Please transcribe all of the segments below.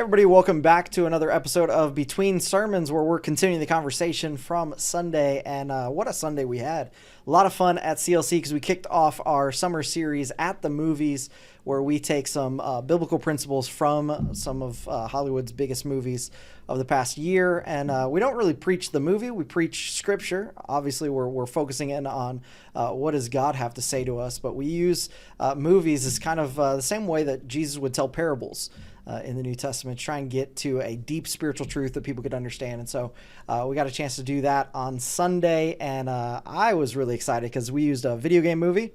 everybody, welcome back to another episode of Between Sermons, where we're continuing the conversation from Sunday. And what a Sunday we had. A lot of fun at CLC because we kicked off our summer series at the movies, where we take some biblical principles from some of Hollywood's biggest movies of the past year. And we don't really preach the movie, we preach scripture. Obviously, we're focusing in on what does God have to say to us, but we use movies as kind of the same way that Jesus would tell parables in the New Testament, try and get to a deep spiritual truth that people could understand. And so we got a chance to do that on Sunday, and I was really excited because we used a video game movie.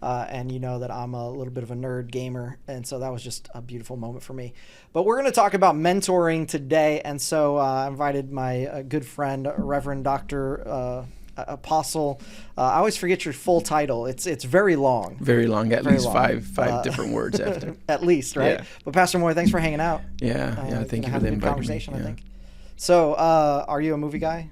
And you know that I'm a little bit of a nerd gamer, and so that was just a beautiful moment for me. But we're going to talk about mentoring today, and so I invited my good friend, Reverend Dr. Apostle. I always forget your full title. It's very long. Very long, at Very least long. five different words after. At least, right? Yeah. But Pastor Moy, thanks for hanging out. Yeah, thank you for the invitation. I think. So, are you a movie guy?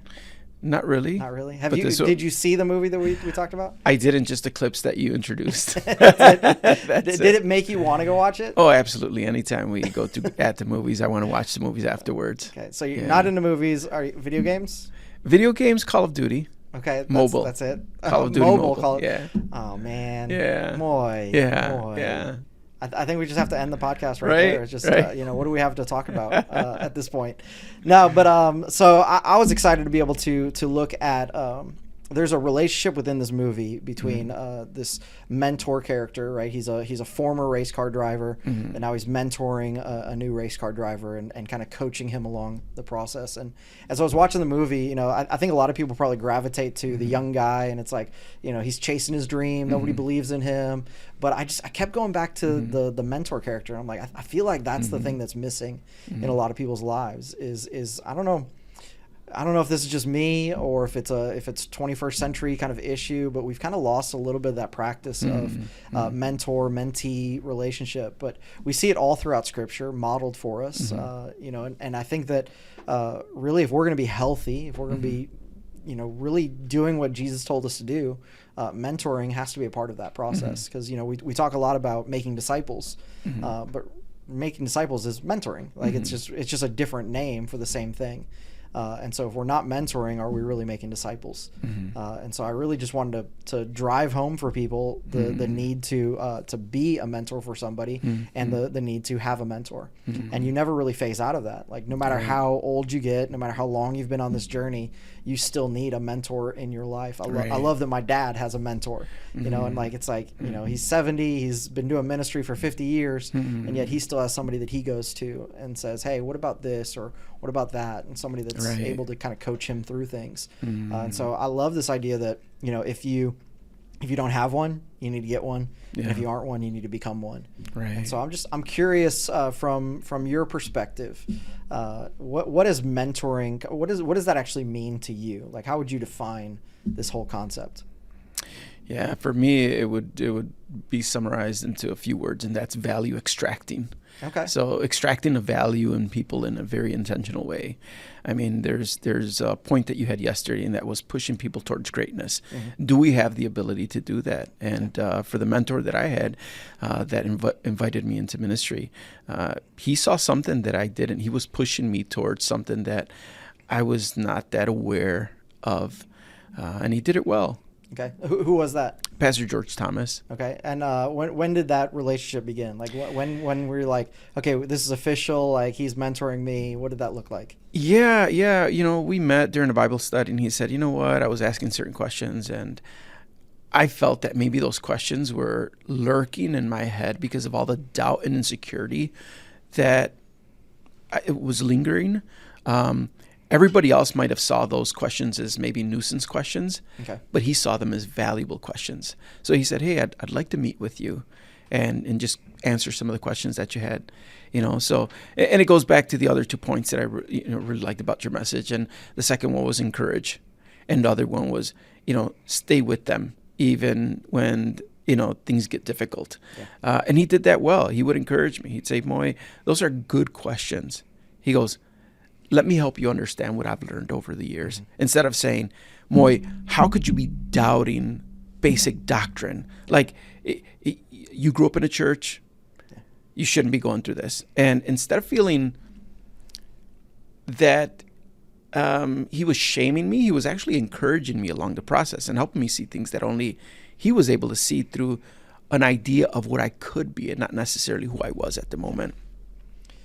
Not really. Not really. Did you see the movie that we talked about? I didn't, just the clips that you introduced. Did it make you want to go watch it? Oh, absolutely. Anytime we go at the movies, I want to watch the movies afterwards. Okay, so you're not into movies. Are you video games? Video games, Call of Duty. Okay, mobile. That's it. Call of Duty mobile. Yeah. Oh man. Yeah. Moy. Yeah. I think we just have to end the podcast right there. It's just right. What do we have to talk about at this point? No, but so I was excited to be able to look at. There's a relationship within this movie between this mentor character, right? He's a former race car driver, and now he's mentoring a new race car driver and kind of coaching him along the process. And as I was watching the movie, I think a lot of people probably gravitate to the young guy, and it's like, he's chasing his dream. Nobody believes in him. But I kept going back to the mentor character. I'm like, I feel like that's the thing that's missing in a lot of people's lives is I don't know if this is just me or if it's 21st century kind of issue, but we've kind of lost a little bit of that practice of mentor-mentee relationship. But we see it all throughout Scripture modeled for us, and I think that really, if we're going to be healthy, if we're going to be really doing what Jesus told us to do, mentoring has to be a part of that process. Because we talk a lot about making disciples, but making disciples is mentoring. Like it's just a different name for the same thing. And so if we're not mentoring, are we really making disciples? And so I really just wanted to drive home for people the need to be a mentor for somebody and the need to have a mentor. And you never really phase out of that. Like no matter how old you get, no matter how long you've been on this journey, you still need a mentor in your life. I love that my dad has a mentor, and like it's like, he's 70, he's been doing ministry for 50 years, and yet he still has somebody that he goes to and says, hey, what about this or what about that? And somebody that's able to kind of coach him through things. And so I love this idea that, if you don't have one, you need to get one. Yeah. And if you aren't one, you need to become one. Right. And so I'm curious from your perspective, what is mentoring? What does that actually mean to you? Like, how would you define this whole concept? Yeah, for me, it would be summarized into a few words, and that's value extracting. Okay. So extracting a value in people in a very intentional way. I mean, there's a point that you had yesterday, and that was pushing people towards greatness. Do we have the ability to do that? And for the mentor that I had that invited me into ministry, he saw something that I didn't. He was pushing me towards something that I was not that aware of, and he did it well. Okay. Who was that? Pastor George Thomas. Okay. And when did that relationship begin? Like when were you like, okay, this is official, like he's mentoring me? What did that look like? Yeah. We met during a Bible study, and he said, you know what? I was asking certain questions, and I felt that maybe those questions were lurking in my head because of all the doubt and insecurity that it was lingering. Everybody else might have saw those questions as maybe nuisance questions, but he saw them as valuable questions. So he said, hey, I'd like to meet with you and just answer some of the questions that you had, So, and it goes back to the other 2 points that I really liked about your message. And the second one was encourage. And the other one was, stay with them even when, things get difficult. Yeah. And he did that well. He would encourage me. He'd say, Moy, those are good questions. He goes, let me help you understand what I've learned over the years. Instead of saying, Moy, how could you be doubting basic doctrine? Like, you grew up in a church, you shouldn't be going through this. And instead of feeling that he was shaming me. He was actually encouraging me along the process and helping me see things that only he was able to see through an idea of what I could be and not necessarily who I was at the moment.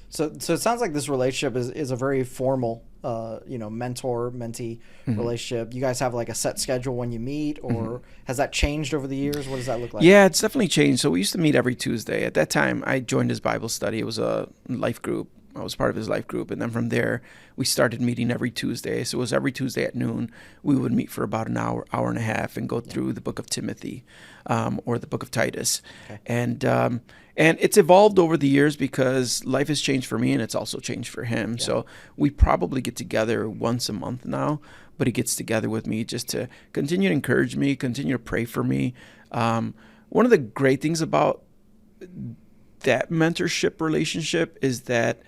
So it sounds like this relationship is a very formal, mentor-mentee relationship. You guys have like a set schedule when you meet, or has that changed over the years? What does that look like? Yeah, it's definitely changed. So we used to meet every Tuesday. At that time, I joined his Bible study. It was a life group. I was part of his life group. And then from there, we started meeting every Tuesday. So it was every Tuesday at noon. We would meet for about an hour and a half and go through the book of Timothy or the book of Titus. Okay. And it's evolved over the years because life has changed for me and it's also changed for him. Yeah. So we probably get together once a month now, but he gets together with me just to continue to encourage me, continue to pray for me. One of the great things about that mentorship relationship is that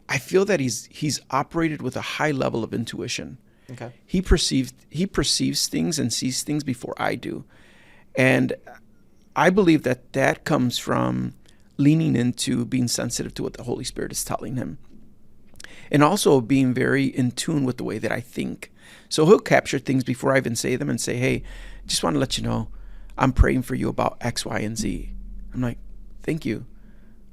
I feel that he's operated with a high level of intuition. Okay. He perceives things and sees things before I do. And I believe that comes from leaning into being sensitive to what the Holy Spirit is telling him. And also being very in tune with the way that I think. So he'll capture things before I even say them and say, hey, just want to let you know, I'm praying for you about X, Y, and Z. I'm like, thank you.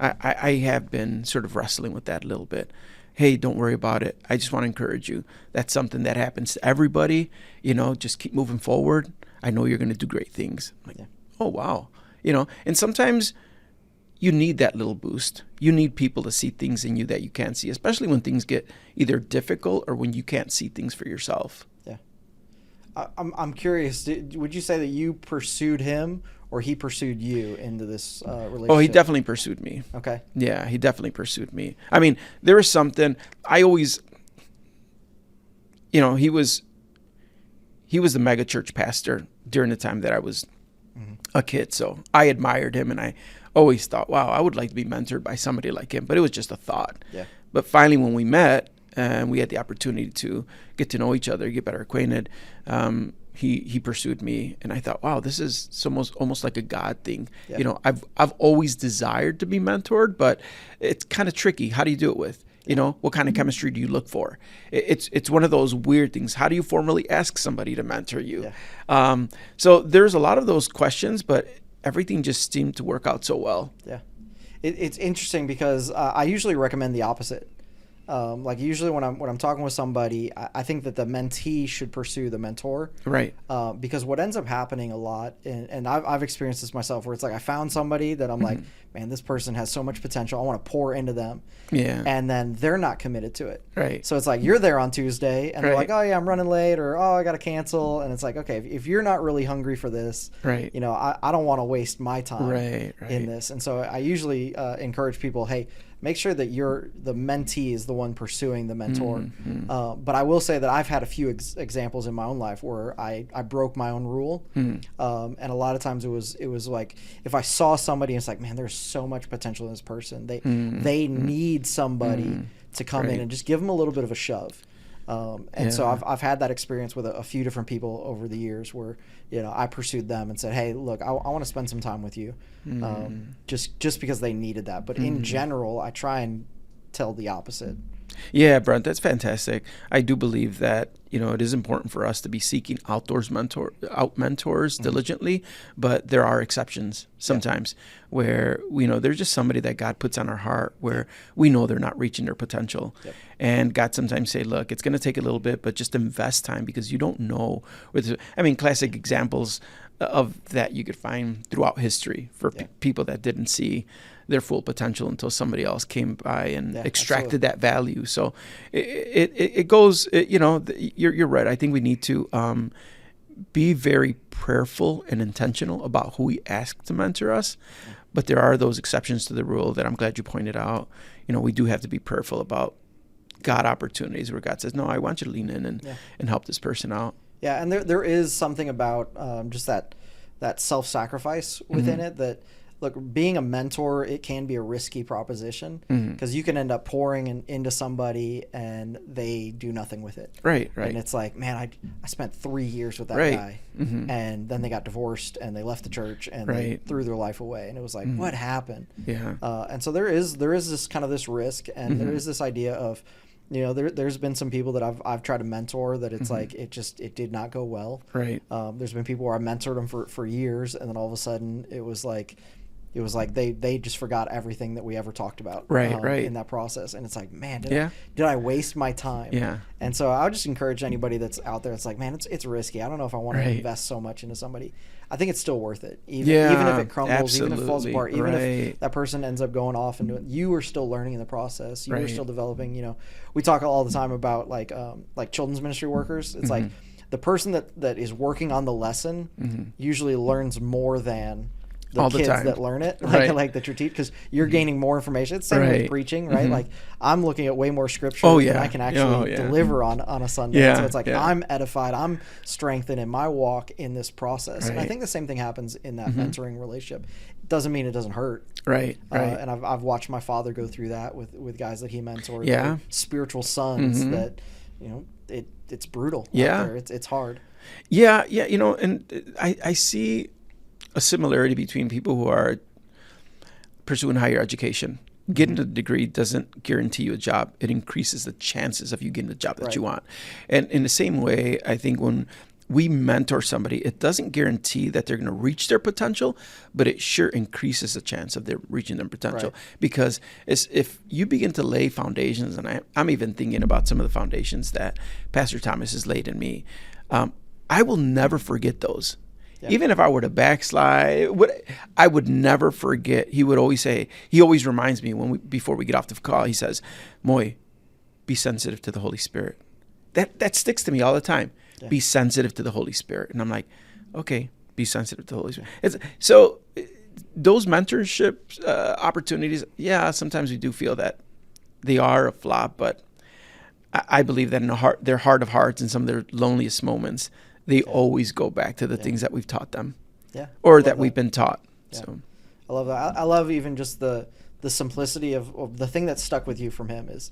I have been sort of wrestling with that a little bit. Hey, don't worry about it. I just want to encourage you. That's something that happens to everybody. Just keep moving forward. I know you're going to do great things. I'm like, yeah. Oh, wow. And sometimes you need that little boost. You need people to see things in you that you can't see, especially when things get either difficult or when you can't see things for yourself. Yeah. I'm curious. Would you say that you pursued him or he pursued you into this relationship? Oh, he definitely pursued me. Okay. Yeah, he definitely pursued me. I mean, there was something I always, he was the mega church pastor during the time that I was a kid. So I admired him and I always thought, wow, I would like to be mentored by somebody like him. But it was just a thought. Yeah. But finally, when we met and we had the opportunity to get to know each other, get better acquainted, he pursued me. And I thought, wow, this is almost like a God thing. Yeah. I've always desired to be mentored, but it's kind of tricky. How do you do it with? What kind of chemistry do you look for? It's one of those weird things. How do you formally ask somebody to mentor you? Yeah. So there's a lot of those questions, but everything just seemed to work out so well. Yeah. It's interesting because I usually recommend the opposite. Like usually when I'm talking with somebody, I think that the mentee should pursue the mentor. Right. Because what ends up happening a lot, and I've experienced this myself, where it's like I found somebody that I'm like, man, this person has so much potential. I want to pour into them. Yeah. And then they're not committed to it. Right. So it's like you're there on Tuesday and they're like, oh yeah, I'm running late, or oh, I got to cancel. And it's like, okay, if you're not really hungry for this, right. I don't want to waste my time in this. And so I usually encourage people, hey, make sure that the mentee is the one pursuing the mentor. Mm-hmm. But I will say that I've had a few examples in my own life where I broke my own rule. Mm-hmm. And a lot of times it was like, if I saw somebody and it's like, man, there's so much potential in this person. They need somebody to come in and just give them a little bit of a shove. So I've had that experience with a few different people over the years where, I pursued them and said, hey, look, I want to spend some time with you. Just because they needed that. But in general, I try and tell the opposite. Yeah, Brent, that's fantastic. I do believe that, it is important for us to be seeking out mentors diligently, but there are exceptions sometimes where, there's just somebody that God puts on our heart where we know they're not reaching their potential. Yep. And God sometimes say, look, it's going to take a little bit, but just invest time because you don't know. Classic examples of that you could find throughout history for people that didn't see their full potential until somebody else came by and extracted that value. So it goes, you're right. I think we need to be very prayerful and intentional about who we ask to mentor us. But there are those exceptions to the rule that I'm glad you pointed out. We do have to be prayerful about God opportunities where God says, no, I want you to lean in and help this person out. Yeah, and there is something about just that self-sacrifice within it that, look, being a mentor, it can be a risky proposition because you can end up pouring into somebody and they do nothing with it. Right. And it's like, man, I spent 3 years with that guy and then they got divorced and they left the church and they threw their life away. And it was like, what happened? Yeah. And so there is this kind of this risk and there is this idea of, there's been some people that I've tried to mentor that it's like it did not go well. Right. There's been people where I mentored them for years, and then all of a sudden it was like they just forgot everything that we ever talked about. Right. In that process, and it's like, man, did I waste my time? Yeah. And so I would just encourage anybody that's out there. It's like, man, it's risky. I don't know if I want to invest so much into somebody. I think it's still worth it. Even if it crumbles, even if it falls apart, even if that person ends up going off and doing, you are still learning in the process. You are still developing. We talk all the time about like children's ministry workers. It's like the person that is working on the lesson usually learns more than the kids that learn it, like that you're teaching, because you're gaining more information. It's the same with preaching, right? Like I'm looking at way more scripture than I can actually deliver on a Sunday. So it's like I'm edified, I'm strengthened in my walk in this process. And I think the same thing happens in that mentoring relationship. It doesn't mean it doesn't hurt. Right. And I've watched my father go through that with guys that he mentored, like spiritual sons that, it's brutal out there. It's hard. Yeah. And I see a similarity between people who are pursuing higher education. Getting a degree doesn't guarantee you a job. It increases the chances of you getting the job that you want. And in the same way, I think when we mentor somebody, it doesn't guarantee that they're going to reach their potential, but it sure increases the chance of their reaching their potential. Because if you begin to lay foundations, and I'm even thinking about some of the foundations that Pastor Thomas has laid in me, I will never forget those. Even if I were to backslide, I would never forget. He would always say, he always reminds me before we get off the call, he says, Moy, be sensitive to the Holy Spirit. That sticks to me all the time. Yeah. Be sensitive to the Holy Spirit. And I'm like, okay, be sensitive to the Holy Spirit. So those mentorship opportunities, sometimes we do feel that they are a flop, but I believe that in their heart of hearts and some of their loneliest moments, they always go back to the things that we've taught them, or that we've been taught. Yeah. So, I love that. I love even just the simplicity of the thing that stuck with you from him is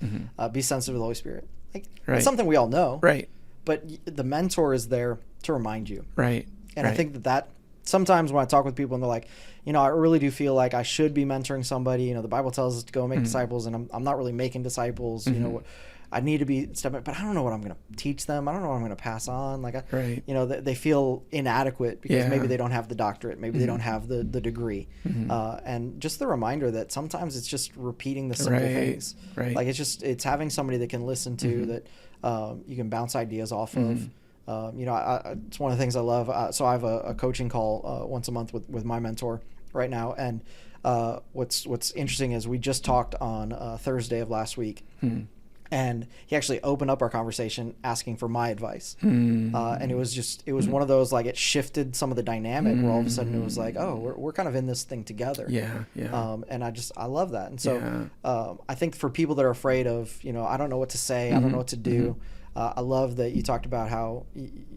be sensitive to the Holy Spirit. Like it's something we all know, right? But the mentor is there to remind you, right? And I think that sometimes when I talk with people and they're like, I really do feel like I should be mentoring somebody. The Bible tells us to go make disciples, and I'm not really making disciples. I need to be stepping, but I don't know what I'm going to teach them. I don't know what I'm going to pass on. Like, they feel inadequate because maybe they don't have the doctorate, maybe they don't have the degree, and just the reminder that sometimes it's just repeating the simple things. Right. Like it's having somebody that can listen to that you can bounce ideas off of. It's one of the things I love. So I have a coaching call once a month with my mentor right now, and what's interesting is we just talked on Thursday of last week. And he actually opened up our conversation asking for my advice. And it was one of those, like, it shifted some of the dynamic where all of a sudden it was like, oh, we're kind of in this thing together. And I love that. And so I think for people that are afraid of, I don't know what to say, I don't know what to do. I love that you talked about how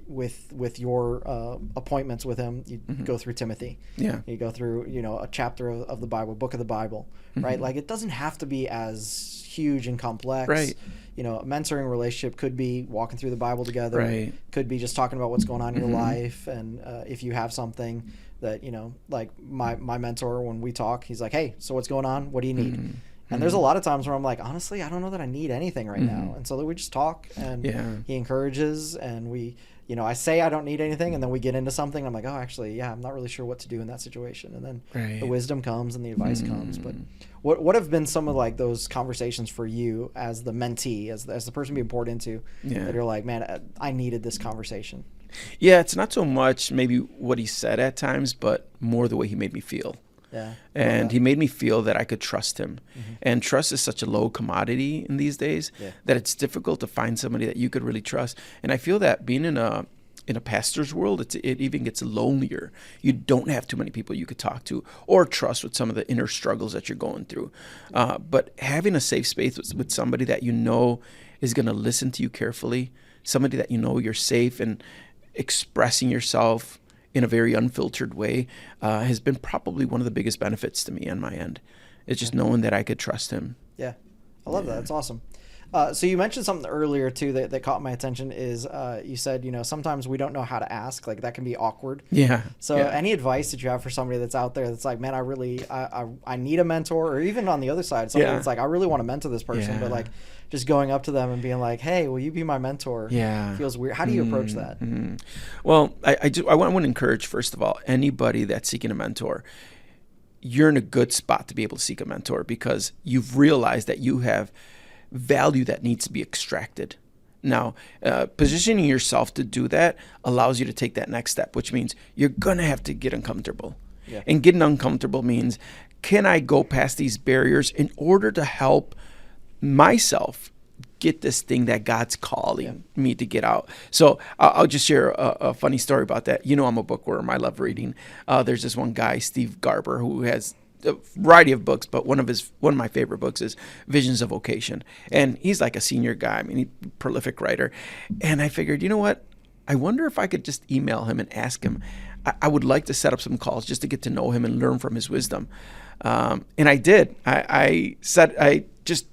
with your appointments with him, you go through Timothy. You go through, a chapter of the Bible, book of the Bible, right? Like, it doesn't have to be as huge and complex. Right. A mentoring relationship could be walking through the Bible together. Right. Could be just talking about what's going on in your life. And if you have something that, like my mentor, when we talk, he's like, hey, so what's going on? What do you need? And there's a lot of times where I'm like, honestly, I don't know that I need anything right now. And so we just talk, and he encourages, and we, I say I don't need anything, and then we get into something. I'm like, oh, actually, I'm not really sure what to do in that situation. And then the wisdom comes and the advice comes. But what have been some of like those conversations for you as the mentee, as the person being poured into, that you're like, man, I needed this conversation? Yeah, it's not so much maybe what he said at times, but more the way he made me feel. Yeah. And he made me feel that I could trust him. And trust is such a low commodity in these days that it's difficult to find somebody that you could really trust. And I feel that being in a pastor's world, it even gets lonelier. You don't have too many people you could talk to or trust with some of the inner struggles that you're going through. But having a safe space with somebody that is going to listen to you carefully, somebody that you're safe and expressing yourself in a very unfiltered way, has been probably one of the biggest benefits to me on my end. It's just knowing that I could trust him. Yeah. I love that. That's awesome. So you mentioned something earlier too that caught my attention is you said, sometimes we don't know how to ask, like that can be awkward. Yeah. So any advice that you have for somebody that's out there that's like, man, I need a mentor, or even on the other side, somebody that's like, I really want to mentor this person, but like just going up to them and being like, hey, will you be my mentor? Feels weird. How do you approach that? Well, I want to encourage, first of all, anybody that's seeking a mentor, you're in a good spot to be able to seek a mentor because you've realized that you have value that needs to be extracted. Now, positioning yourself to do that allows you to take that next step, which means you're going to have to get uncomfortable. And getting uncomfortable means, can I go past these barriers in order to help myself get this thing that God's calling me to get out? So I'll just share a funny story about that. I'm a bookworm. I love reading. There's this one guy, Steve Garber, who has a variety of books, but one of my favorite books is Visions of Vocation. And he's like a senior guy. I mean, he's a prolific writer. And I figured, you know what? I wonder if I could just email him and ask him. I would like to set up some calls just to get to know him and learn from his wisdom. And I did. I just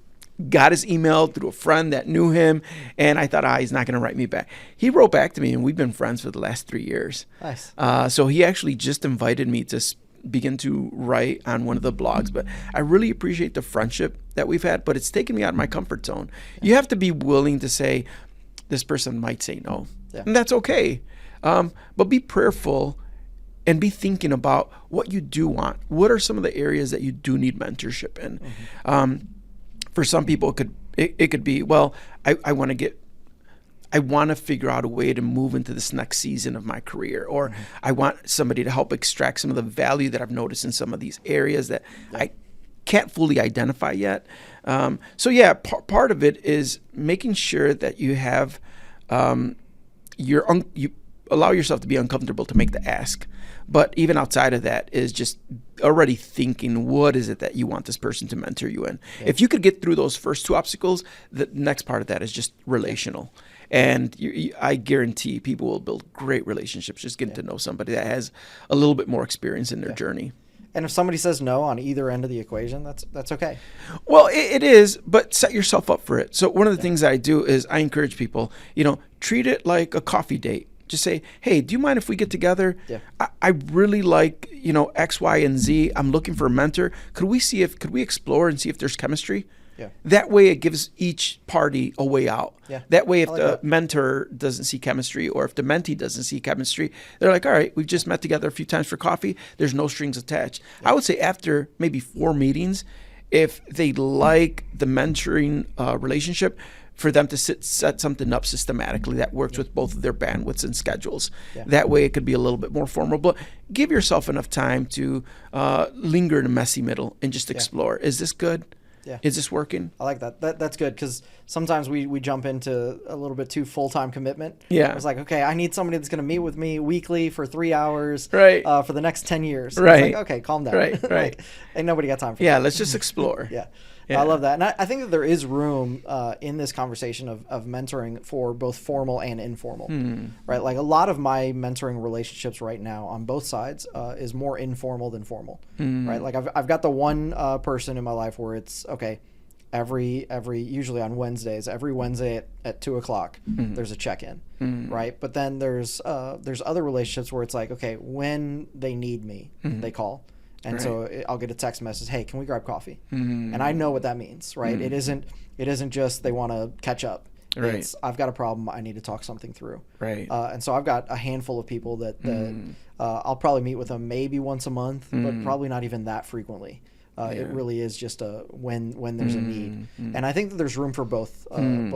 got his email through a friend that knew him, and I thought, he's not going to write me back. He wrote back to me, and we've been friends for the last 3 years. Nice. So he actually just invited me to begin to write on one of the blogs, but I really appreciate the friendship that we've had, but it's taken me out of my comfort zone. You have to be willing to say, this person might say no, and that's okay. But be prayerful and be thinking about what you do want. What are some of the areas that you do need mentorship in? For some people, it could be, well, I want to figure out a way to move into this next season of my career, or I want somebody to help extract some of the value that I've noticed in some of these areas that I can't fully identify yet. Part of it is making sure that you have you allow yourself to be uncomfortable to make the ask. But even outside of that is just already thinking, what is it that you want this person to mentor you in? If you could get through those first two obstacles, the next part of that is just relational. And I guarantee people will build great relationships just getting to know somebody that has a little bit more experience in their journey. And if somebody says no on either end of the equation, that's okay. Well, it is, but set yourself up for it. So one of the things that I do is I encourage people, treat it like a coffee date. Just say, hey, do you mind if we get together? I really like, X, Y, and Z. I'm looking for a mentor. Could we explore and see if there's chemistry? That way it gives each party a way out. That way if the mentor doesn't see chemistry, or if the mentee doesn't see chemistry, they're like, all right, we've just met together a few times for coffee. There's no strings attached. I would say after maybe 4 meetings, if they like the mentoring relationship, for them to set something up systematically that works with both of their bandwidths and schedules. That way it could be a little bit more formal, but give yourself enough time to linger in a messy middle and just explore. Is this good? Is this working? I like that. That's good, because sometimes we jump into a little bit too full-time commitment. It's like, okay, I need somebody that's going to meet with me weekly for 3 hours for the next 10 years. It's like, okay, calm down. Like, ain't nobody got time for that. Let's just explore. I love that. And I think that there is room in this conversation of mentoring for both formal and informal, right? Like a lot of my mentoring relationships right now on both sides is more informal than formal, right? Like I've got the one person in my life where it's, okay, every usually on Wednesdays, every Wednesday at 2:00, there's a check-in, right? But then there's other relationships where it's like, okay, when they need me, they call. And so I'll get a text message, hey, can we grab coffee? And I know what that means, right? It isn't just they want to catch up. It's, I've got a problem, I need to talk something through. And so I've got a handful of people that I'll probably meet with them maybe once a month, but probably not even that frequently. It really is just when there's a need. And I think that there's room for both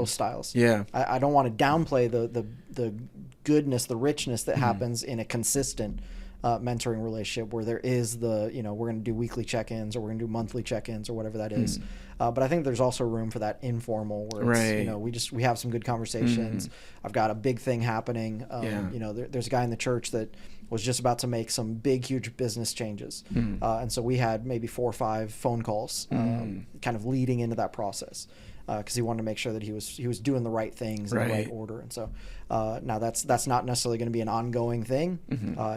styles. I don't want to downplay the goodness, the richness that happens in a consistent mentoring relationship where there is we're going to do weekly check-ins, or we're going to do monthly check-ins, or whatever that is. But I think there's also room for that informal where it's, we have some good conversations. I've got a big thing happening. There's a guy in the church that was just about to make some big, huge business changes. And so we had maybe 4 or 5 phone calls kind of leading into that process. Because he wanted to make sure that he was doing the right things in the right order. And so now that's not necessarily going to be an ongoing thing.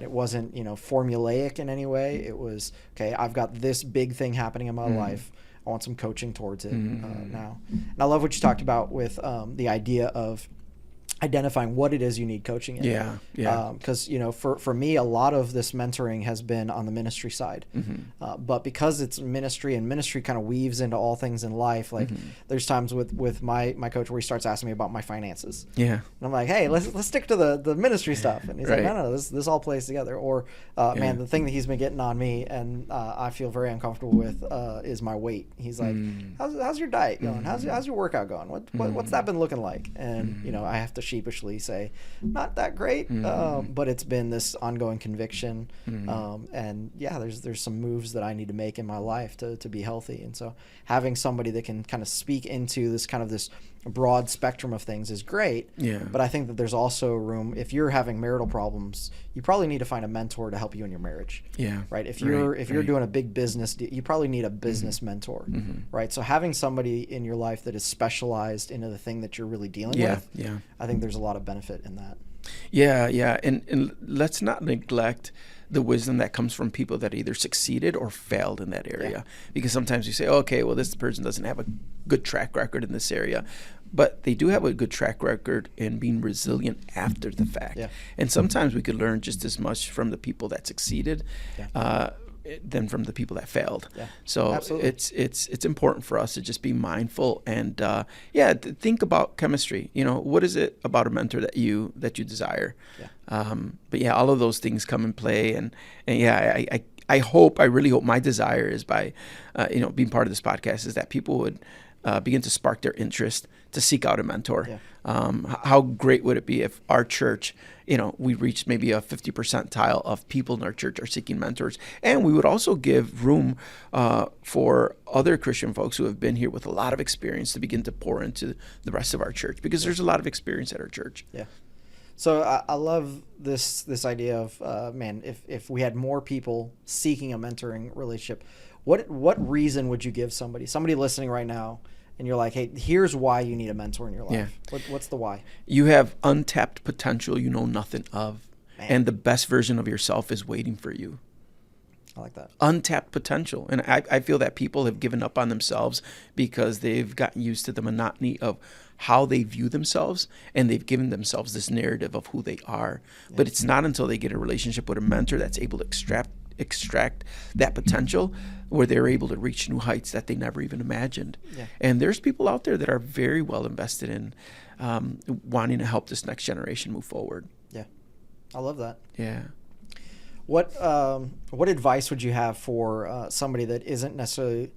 It wasn't formulaic in any way. It was, okay, I've got this big thing happening in my life. I want some coaching towards it now. And I love what you talked about with the idea of identifying what it is you need coaching in. Yeah. Because, for me, a lot of this mentoring has been on the ministry side. But because it's ministry, and ministry kind of weaves into all things in life, like there's times with my coach where he starts asking me about my finances. Yeah. And I'm like, hey, let's stick to the ministry stuff. And he's like, no, this all plays together. Or, man, the thing that he's been getting on me and I feel very uncomfortable with is my weight. He's like, how's your diet going? How's your workout going? What's that been looking like? And, I have to sheepishly say, not that great, but it's been this ongoing conviction. And yeah, there's some moves that I need to make in my life to be healthy. And so having somebody that can kind of speak into this kind of this broad spectrum of things is great. Yeah. But I think that there's also room, if you're having marital problems, you probably need to find a mentor to help you in your marriage. Yeah. Right. If you're doing a big business, you probably need a business mentor. Right. So having somebody in your life that is specialized into the thing that you're really dealing with, I think there's a lot of benefit in that. Yeah. And let's not neglect the wisdom that comes from people that either succeeded or failed in that area. Because sometimes you say, okay, well, this person doesn't have a good track record in this area, but they do have a good track record in being resilient after the fact. And sometimes we could learn just as much from the people that succeeded than from the people that failed. So absolutely. it's important for us to just be mindful and think about chemistry. What is it about a mentor that you desire? But yeah, all of those things come in play, and I really hope my desire is by being part of this podcast is that people would begin to spark their interest to seek out a mentor. How great would it be if our church, we reached maybe a 50 percentile of people in our church are seeking mentors, and we would also give room for other Christian folks who have been here with a lot of experience to begin to pour into the rest of our church, because there's a lot of experience at our church. So I love this idea of if we had more people seeking a mentoring relationship, what reason would you give somebody listening right now, and you're like, hey, here's why you need a mentor in your life? What's the why? You have untapped potential you know nothing of, and the best version of yourself is waiting for you. I like that. Untapped potential. And I feel that people have given up on themselves because they've gotten used to the monotony of how they view themselves, and they've given themselves this narrative of who they are. But it's not until they get a relationship with a mentor that's able to extract that potential where they're able to reach new heights that they never even imagined. And there's people out there that are very well invested in wanting to help this next generation move forward. I love that. What advice would you have for somebody that isn't necessarily,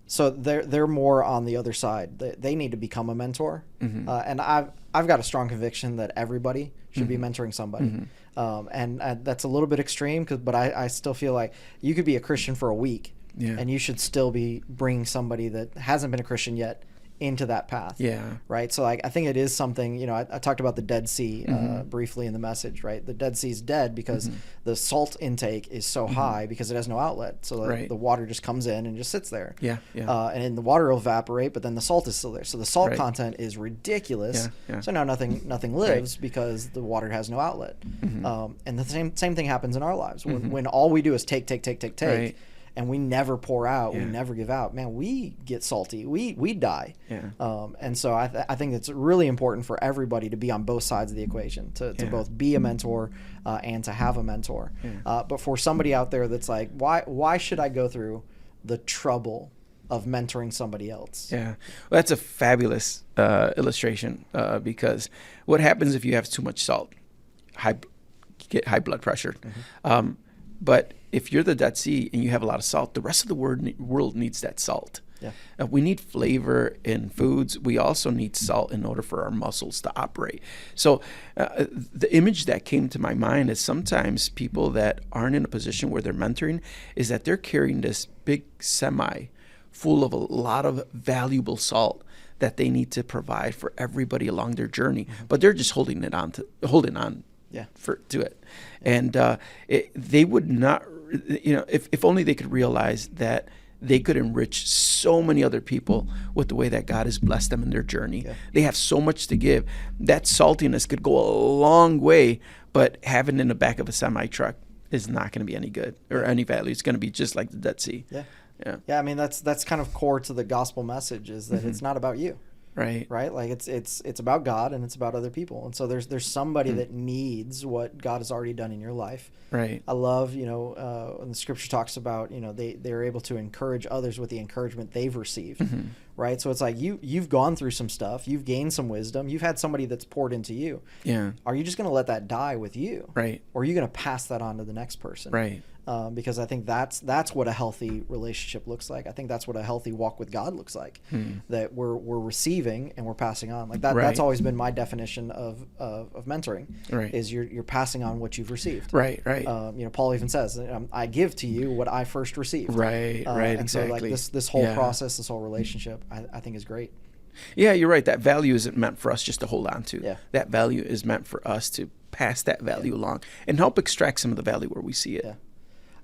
so they're more on the other side? They need to become a mentor, and I've got a strong conviction that everybody should be mentoring somebody, and that's a little bit extreme, but I still feel like you could be a Christian for a week, and you should still be bringing somebody that hasn't been a Christian yet into that path. Right. So I think it is something, I talked about the Dead Sea briefly in the message, right? The Dead Sea is dead because the salt intake is so high because it has no outlet. So the water just comes in and just sits there. And then the water will evaporate, but then the salt is still there. So the salt content is ridiculous. So now nothing lives because the water has no outlet. And the same thing happens in our lives. When all we do is take, and we never pour out, we never give out, man, we get salty, we die. And so I think it's really important for everybody to be on both sides of the equation, to both be a mentor and to have a mentor. But for somebody out there that's like, why should I go through the trouble of mentoring somebody else? Well, that's a fabulous illustration, because what happens if you have too much salt? You get high blood pressure. But if you're the Dead Sea and you have a lot of salt, the rest of the world needs that salt. We need flavor in foods. We also need salt in order for our muscles to operate. So the image that came to my mind is sometimes people that aren't in a position where they're mentoring is that they're carrying this big semi full of a lot of valuable salt that they need to provide for everybody along their journey, but they're just holding on to it. And they would not, if only they could realize that they could enrich so many other people with the way that God has blessed them in their journey. They have so much to give. That saltiness could go a long way, but having it in the back of a semi truck is not going to be any good or any value. It's going to be just like the Dead Sea. Yeah. Yeah, I mean that's kind of core to the gospel message, is that it's not about you. Right. Right? Like it's about God, and it's about other people. And so there's somebody that needs what God has already done in your life. Right. I love, when the scripture talks about, they're able to encourage others with the encouragement they've received. Right? So it's like you've gone through some stuff, you've gained some wisdom, you've had somebody that's poured into you. Yeah. Are you just going to let that die with you? Right. Or are you going to pass that on to the next person? Right. Because I think that's what a healthy relationship looks like. I think that's what a healthy walk with God looks like. That we're receiving and we're passing on. Like that. Right. That's always been my definition of mentoring. Right. Is you're passing on what you've received. Right. Right. Paul even says, "I give to you what I first received." Right. Right. And exactly. so like this whole process, this whole relationship, I think is great. Yeah, you're right. That value isn't meant for us just to hold on to. Yeah. That value is meant for us to pass that value along and help extract some of the value where we see it. Yeah.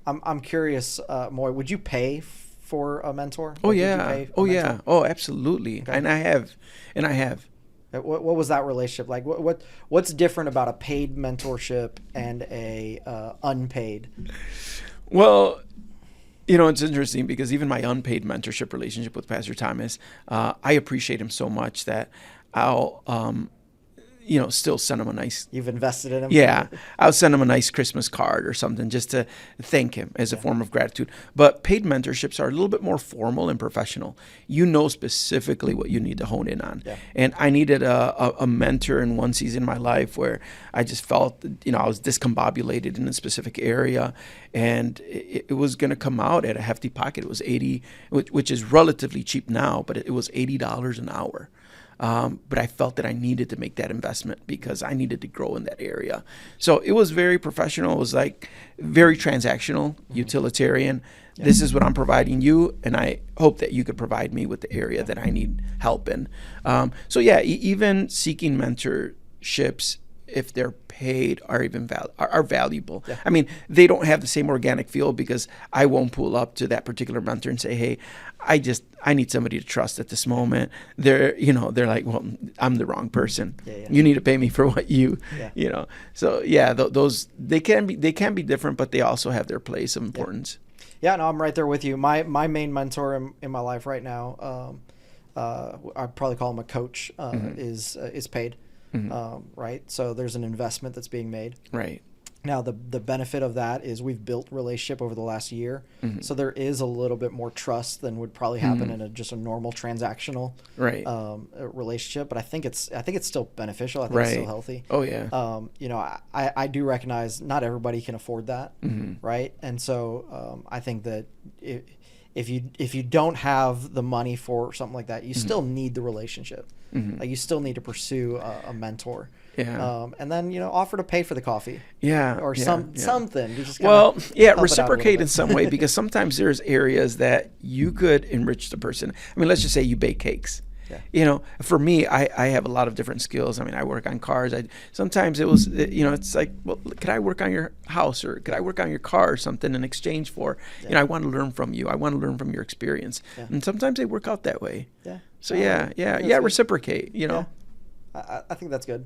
I'm curious, Moy, would you pay for a mentor? Oh Like, would you yeah. pay a Oh mentor? yeah. Oh, absolutely. Okay. And I have. What was that relationship like? What's different about a paid mentorship and a unpaid? Well, it's interesting because even my unpaid mentorship relationship with Pastor Thomas, I appreciate him so much that I'll, still send him a nice. You've invested in him? Yeah, I'll send him a nice Christmas card or something just to thank him as a form of gratitude. But paid mentorships are a little bit more formal and professional. You know specifically what you need to hone in on. Yeah. And I needed a mentor in one season of my life where I just felt, I was discombobulated in a specific area, and it was going to come out at a hefty pocket. It was $80, which is relatively cheap now, but it was $80 an hour. But I felt that I needed to make that investment because I needed to grow in that area. So it was very professional. It was like very transactional, utilitarian. Yeah. This is what I'm providing you, and I hope that you could provide me with the area that I need help in. Even seeking mentorships, if they're paid, are even are valuable. Yeah. I mean, they don't have the same organic feel because I won't pull up to that particular mentor and say, "Hey, I need somebody to trust at this moment." They're like, "Well, I'm the wrong person. Yeah. You need to pay me for what you." So those they can be different, but they also have their place of importance. Yeah, no, I'm right there with you. My main mentor in my life right now, I'd probably call him a coach, is paid. Right. So there's an investment that's being made. Right. Now, the benefit of that is we've built relationship over the last year. So there is a little bit more trust than would probably happen in just a normal transactional relationship. But I think it's still beneficial. I think it's still healthy. Oh, yeah. I do recognize not everybody can afford that. Right. And so I think that if you don't have the money for something like that, you still need the relationship. Like you still need to pursue a mentor. Yeah. And then offer to pay for the coffee. Yeah. Or something. You just reciprocate in some way, because sometimes there's areas that you could enrich the person. I mean, let's just say you bake cakes. Yeah. For me, I have a lot of different skills. I mean, I work on cars. Sometimes it was, it's like, well, could I work on your house, or could I work on your car or something in exchange for, I want to learn from you. I want to learn from your experience. Yeah. And sometimes they work out that way. Yeah. So reciprocate, Yeah. I think that's good.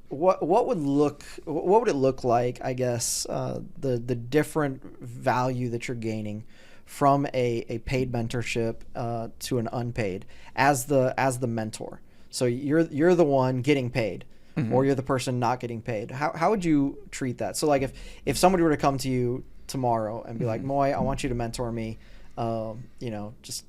What would it look like, I guess, the different value that you're gaining from a paid mentorship to an unpaid as the mentor? So you're the one getting paid, or you're the person not getting paid. How would you treat that? So like if somebody were to come to you tomorrow and be like, "Moy, I want you to mentor me, just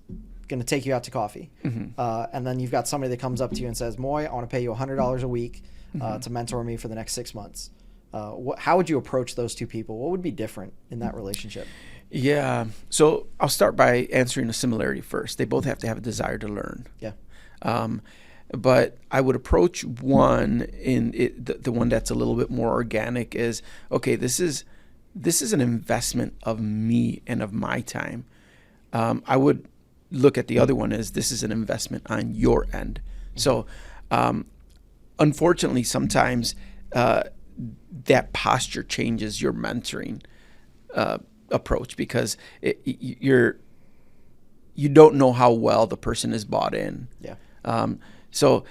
going to take you out to coffee," and then you've got somebody that comes up to you and says, "Moy, I want to pay you $100 a week to mentor me for the next 6 months." How would you approach those two people? What would be different in that relationship? Yeah. So I'll start by answering a similarity first. They both have to have a desire to learn. Yeah. But I would approach one the one that's a little bit more organic is, okay, this is an investment of me and of my time. I would look at the other one as, this is an investment on your end. So unfortunately, sometimes that posture changes your mentoring approach, because you don't know how well the person is bought in. Yeah. So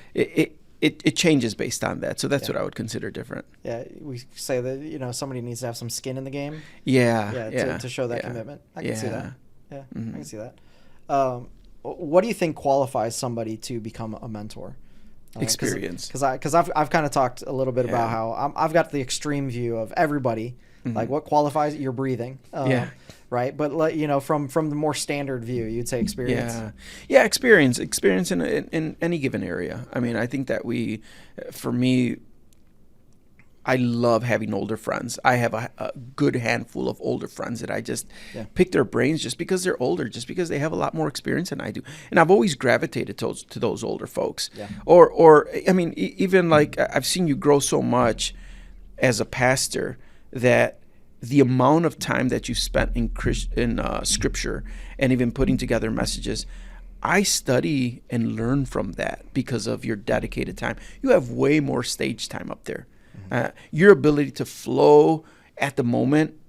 it changes based on that. So that's Yeah. what I would consider different. Yeah, we say that, you know, somebody needs to have some skin in the game. Yeah. Yeah, to show that commitment. I can see that. Yeah, I can see that. What do you think qualifies somebody to become a mentor? Experience. Because I've kind of talked a little bit about how I've got the extreme view of everybody. Like what qualifies your breathing. Right. But you know, from the more standard view, you'd say experience. Yeah. Experience in any given area. I mean, I think that for me, I love having older friends. I have a good handful of older friends that I just pick their brains just because they're older, just because they have a lot more experience than I do. And I've always gravitated to those older folks. Yeah. Or I mean, even like I've seen you grow so much as a pastor that the amount of time that you spent in Scripture and even putting together messages, I study and learn from that because of your dedicated time. You have way more stage time up there. Your ability to flow at the moment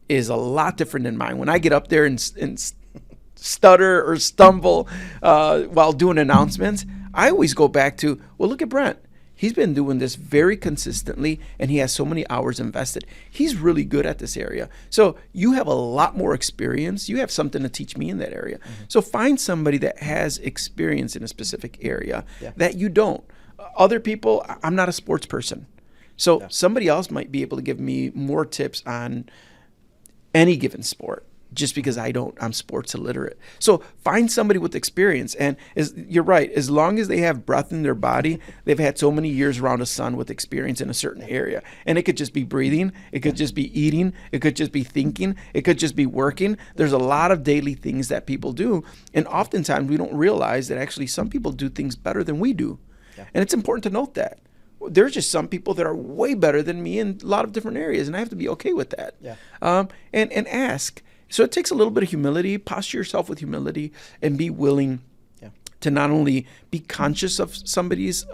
is a lot different than mine. When I get up there and stutter or stumble while doing announcements, I always go back to, well, look at Brent. He's been doing this very consistently, and he has so many hours invested. He's really good at this area. So you have a lot more experience. You have something to teach me in that area. So find somebody that has experience in a specific area that you don't. Other people, I'm not a sports person. So somebody else might be able to give me more tips on any given sport just because I'm sports illiterate. So find somebody with experience. And you're right, as long as they have breath in their body, they've had so many years around the sun with experience in a certain area. And it could just be breathing. It could just be eating. It could just be thinking. It could just be working. There's a lot of daily things that people do. And oftentimes we don't realize that actually some people do things better than we do. Yeah. And it's important to note that. There's just some people that are way better than me in a lot of different areas, and I have to be okay with that. Yeah. And ask. So it takes a little bit of humility. Posture yourself with humility and be willing to not only be conscious of somebody's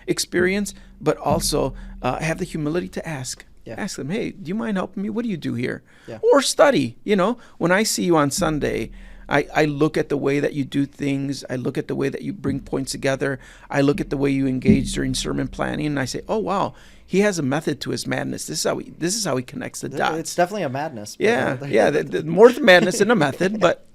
experience, but also have the humility to ask. Yeah. Ask them, hey, do you mind helping me? What do you do here? Yeah. Or study. You know, when I see you on Sunday, I look at the way that you do things. I look at the way that you bring points together. I look at the way you engage during sermon planning, and I say, "Oh wow, he has a method to his madness. This is how he connects the dots." It's definitely a madness. The more madness than a method, but.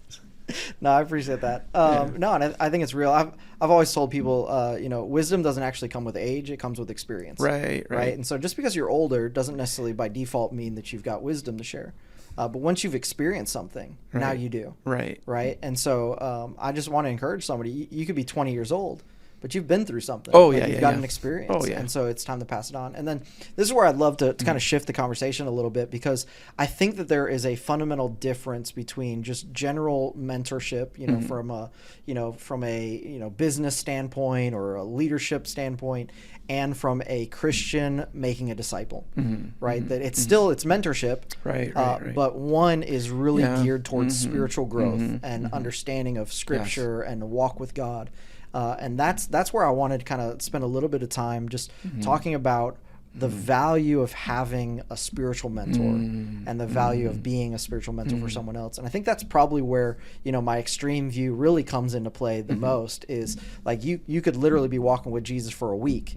No, I appreciate that. No, and I think it's real. I've always told people, wisdom doesn't actually come with age; it comes with experience. Right. And so, just because you're older doesn't necessarily by default mean that you've got wisdom to share. But once you've experienced something, now you do. Right. And so I just want to encourage somebody. You could be 20 years old, but you've been through something. You've got an experience. And so it's time to pass it on. And then this is where I'd love to kind of shift the conversation a little bit, because I think that there is a fundamental difference between just general mentorship, from a business standpoint or a leadership standpoint, and from a Christian making a disciple, right? That it's still, it's mentorship, right. But one is really geared towards spiritual growth and understanding of Scripture and a walk with God. And that's where I wanted to kind of spend a little bit of time just talking about the value of having a spiritual mentor and the value of being a spiritual mentor for someone else. And I think that's probably where, my extreme view really comes into play the most, is like you could literally be walking with Jesus for a week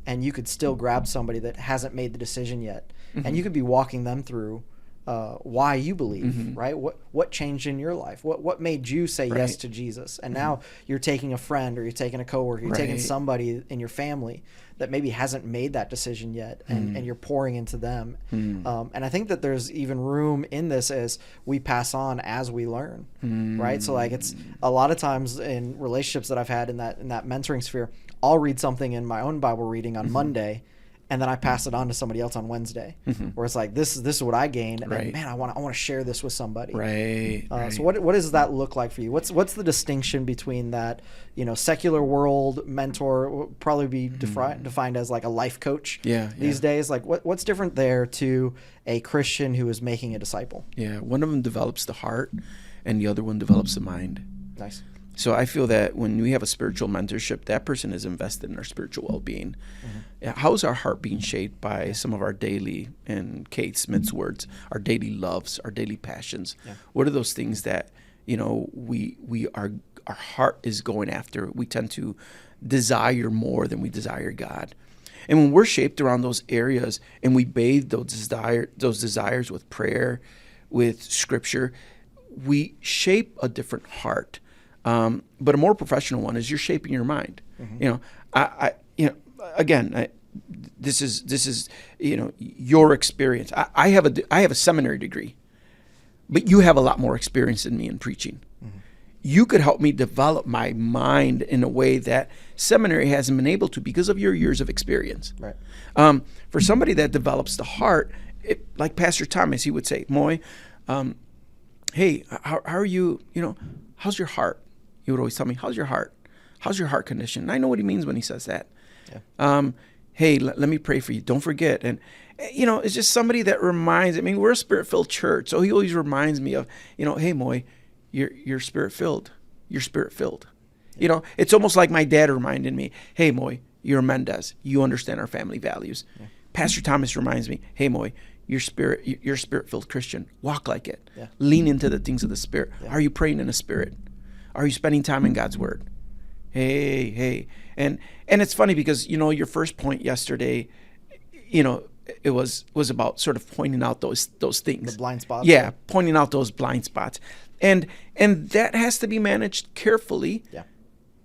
and you could still grab somebody that hasn't made the decision yet. And you could be walking them through why you believe, right? What changed in your life? What made you say yes to Jesus? And now you're taking a friend, or you're taking a coworker, you're taking somebody in your family that maybe hasn't made that decision yet, and you're pouring into them. And I think that there's even room in this as we pass on as we learn, right? So like, it's a lot of times in relationships that I've had in that mentoring sphere, I'll read something in my own Bible reading on Monday, and then I pass it on to somebody else on Wednesday, where it's like, this is what I gained, and man, I want to share this with somebody. So what does that look like for you? What's the distinction between that? Secular world mentor will probably be defined as like a life coach these days. Like what's different there to a Christian who is making a disciple? Yeah, one of them develops the heart, and the other one develops the mind. Nice. So I feel that when we have a spiritual mentorship, that person is invested in our spiritual well-being. How's our heart being shaped by some of our daily, in Kate Smith's words, our daily loves, our daily passions? What are those things that our heart is going after? We tend to desire more than we desire God. And when we're shaped around those areas and we bathe those desires with prayer, with scripture, we shape a different heart. But a more professional one is you're shaping your mind. This is your experience. I have a seminary degree, but you have a lot more experience than me in preaching. You could help me develop my mind in a way that seminary hasn't been able to because of your years of experience. Right. For somebody that develops the heart, like Pastor Thomas, he would say, Moy, hey, how are you? How's your heart? He would always tell me, how's your heart? How's your heart condition? And I know what he means when he says that. Yeah. Hey, let me pray for you. Don't forget. And, it's just somebody that reminds, we're a spirit-filled church. So he always reminds me of, hey, Moy, you're spirit-filled. You're spirit-filled. Yeah. It's almost like my dad reminded me, hey, Moy, you're a Mendez. You understand our family values. Yeah. Pastor Thomas reminds me, hey, Moy, you're a spirit-filled Christian. Walk like it. Yeah. Lean into the things of the Spirit. Yeah. Are you praying in the Spirit? Are you spending time in God's Word? Hey. And it's funny because, your first point yesterday, it was about sort of pointing out those things. The blind spots. Yeah, pointing out those blind spots. And that has to be managed carefully. Yeah.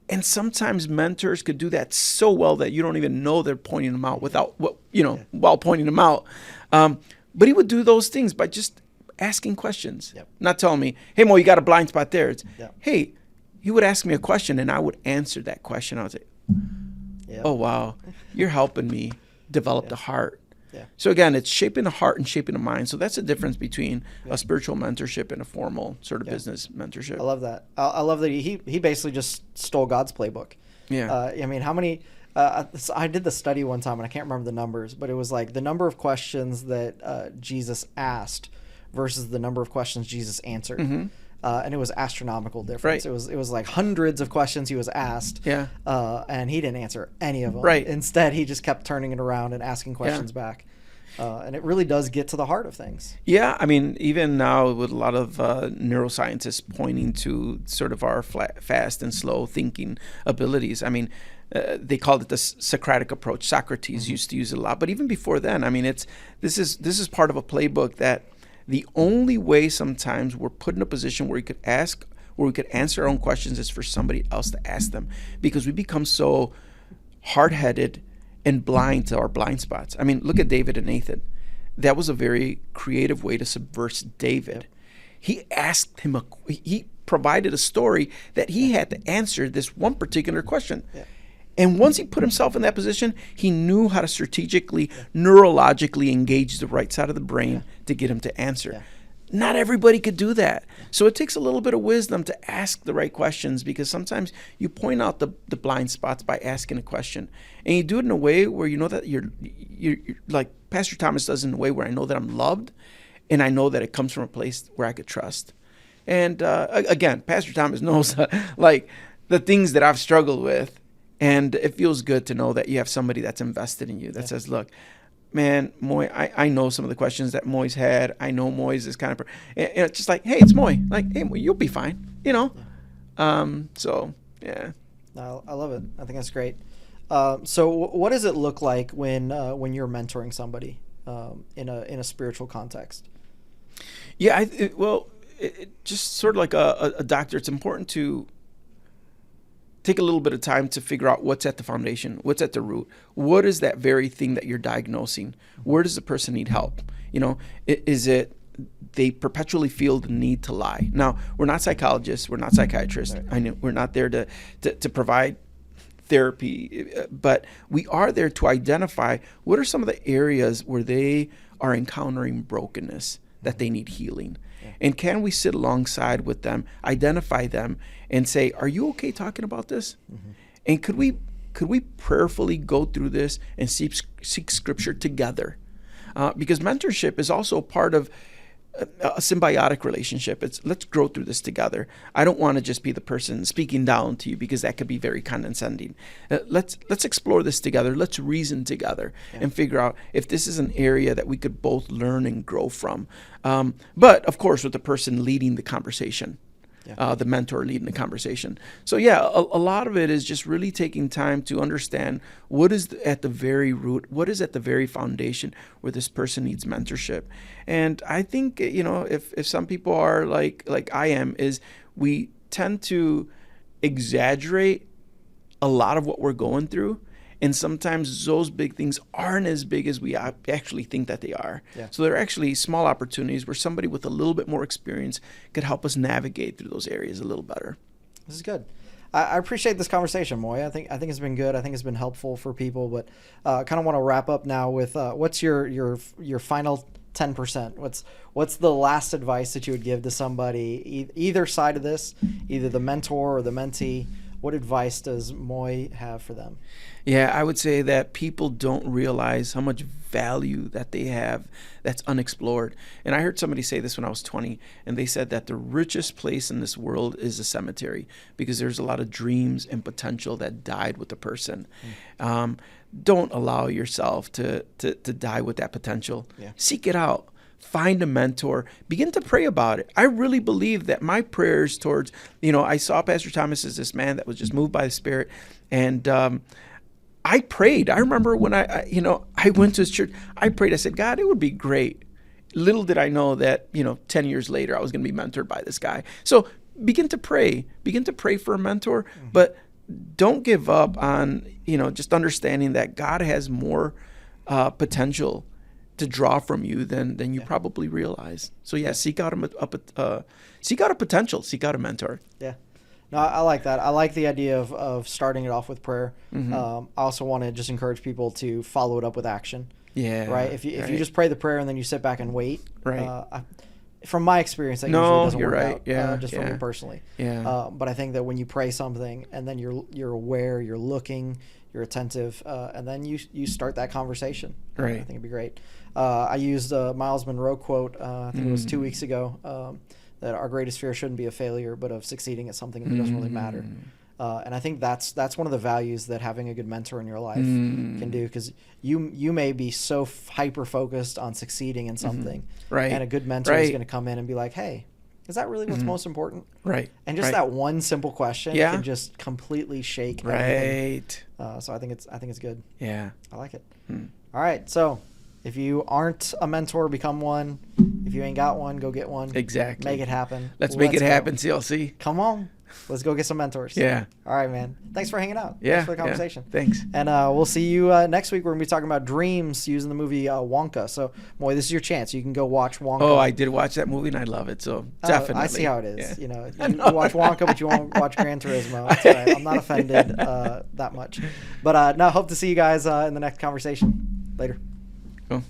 And sometimes mentors could do that so well that you don't even know they're pointing them out while pointing them out. But he would do those things by just asking questions, not telling me, hey, Mo, you got a blind spot there. It's, hey, he would ask me a question and I would answer that question. I would say, oh, wow, you're helping me develop the heart. Yeah. So again, it's shaping the heart and shaping the mind. So that's the difference between a spiritual mentorship and a formal sort of business mentorship. I love that. I love that he basically just stole God's playbook. Yeah. How many? I did the study one time and I can't remember the numbers, but it was like the number of questions that Jesus asked versus the number of questions Jesus answered. Mm-hmm. And it was astronomical difference. Right. It was like hundreds of questions he was asked. Yeah. And he didn't answer any of them. Right. Instead, he just kept turning it around and asking questions back. And it really does get to the heart of things. Yeah. Even now with a lot of neuroscientists pointing to sort of our fast and slow thinking abilities. They called it the Socratic approach. Socrates used to use it a lot. But even before then, this is part of a playbook that the only way sometimes we're put in a position where we could answer our own questions is for somebody else to ask them, because we become so hard-headed and blind to our blind spots. Look at David and Nathan. That was a very creative way to subvert David. Yep. He provided a story that he had to answer this one particular question. Yeah. And once he put himself in that position, he knew how to strategically, neurologically engage the right side of the brain to get him to answer. Yeah. Not everybody could do that. So it takes a little bit of wisdom to ask the right questions, because sometimes you point out the blind spots by asking a question. And you do it in a way where you know that you're like Pastor Thomas does, in a way where I know that I'm loved and I know that it comes from a place where I could trust. And again, Pastor Thomas knows like the things that I've struggled with. And it feels good to know that you have somebody that's invested in you, that says, look, man, Moy, I know some of the questions that Moy's had. I know Moy's this kind of and it's just like, hey, it's Moy. Like, hey, Moy, you'll be fine, So, yeah. No, I love it. I think that's great. So what does it look like when you're mentoring somebody in a spiritual context? Yeah, it just sort of like a doctor, it's important to take a little bit of time to figure out what's at the foundation, what's at the root. What is that very thing that you're diagnosing? Where does the person need help? Is it they perpetually feel the need to lie? Now, we're not psychologists, we're not psychiatrists. Right. I know we're not there to provide therapy, but we are there to identify what are some of the areas where they are encountering brokenness that they need healing. And can we sit alongside with them, identify them, and say, are you okay talking about this? Mm-hmm. And could we prayerfully go through this and seek scripture together? Because mentorship is also part of a symbiotic relationship. It's let's grow through this together. I don't want to just be the person speaking down to you, because that could be very condescending. Let's explore this together. Let's reason together and figure out if this is an area that we could both learn and grow from. But of course, with the person leading the conversation. the mentor leading the conversation. So yeah, a lot of it is just really taking time to understand what is at the very root, what is at the very foundation where this person needs mentorship. And I think, if some people are like I am, is we tend to exaggerate a lot of what we're going through. And sometimes those big things aren't as big as we actually think that they are. Yeah. So they're actually small opportunities where somebody with a little bit more experience could help us navigate through those areas a little better. This is good. I appreciate this conversation, Moy. I think it's been good. I think it's been helpful for people. But kind of want to wrap up now with what's your final 10%? What's the last advice that you would give to somebody, either side of this, either the mentor or the mentee? What advice does Moy have for them? Yeah, I would say that people don't realize how much value that they have that's unexplored. And I heard somebody say this when I was 20, and they said that the richest place in this world is a cemetery because there's a lot of dreams and potential that died with the person. Don't allow yourself to die with that potential. Yeah. Seek it out. Find a mentor. Begin to pray about it. I really believe that my prayers towards, I saw Pastor Thomas as this man that was just moved by the Spirit. And I prayed. I remember when I went to his church, I prayed. I said, God, it would be great. Little did I know that, 10 years later, I was going to be mentored by this guy. So begin to pray. Begin to pray for a mentor. Mm-hmm. But don't give up on, just understanding that God has more potential to draw from you than you probably realize. So seek out a potential, seek out a mentor. Yeah. No, I like that. I like the idea of starting it off with prayer. Mm-hmm. I also want to just encourage people to follow it up with action. Yeah. Right. If you just pray the prayer and then you sit back and wait. Right. From my experience, that usually doesn't work right. out. Yeah. Just for me personally. Yeah. But I think that when you pray something and then you're aware, you're looking, you're attentive, and then you start that conversation. Right. I think it'd be great. I used a Miles Monroe quote, I think it was 2 weeks ago, that our greatest fear shouldn't be a failure, but of succeeding at something that doesn't really matter. And I think that's one of the values that having a good mentor in your life can do, because you may be so hyper focused on succeeding in something, right? And a good mentor is going to come in and be like, "Hey, is that really what's most important?" Right. And just that one simple question can just completely shake everything. So I think it's good. Yeah, I like it. All right, so if you aren't a mentor, become one. If you ain't got one, go get one. Exactly. Make it happen. Let's make it happen, CLC. Come on. Let's go get some mentors. Yeah. All right, man. Thanks for hanging out. Yeah. Thanks for the conversation. Yeah. Thanks. And we'll see you next week. We're going to be talking about dreams using the movie Wonka. So, Moy, this is your chance. You can go watch Wonka. Oh, I did watch that movie, and I love it. So, definitely. I see how it is. Yeah. You watch Wonka, but you won't watch Gran Turismo. That's right. I'm not offended that much. But no, hope to see you guys in the next conversation. Later. Cool.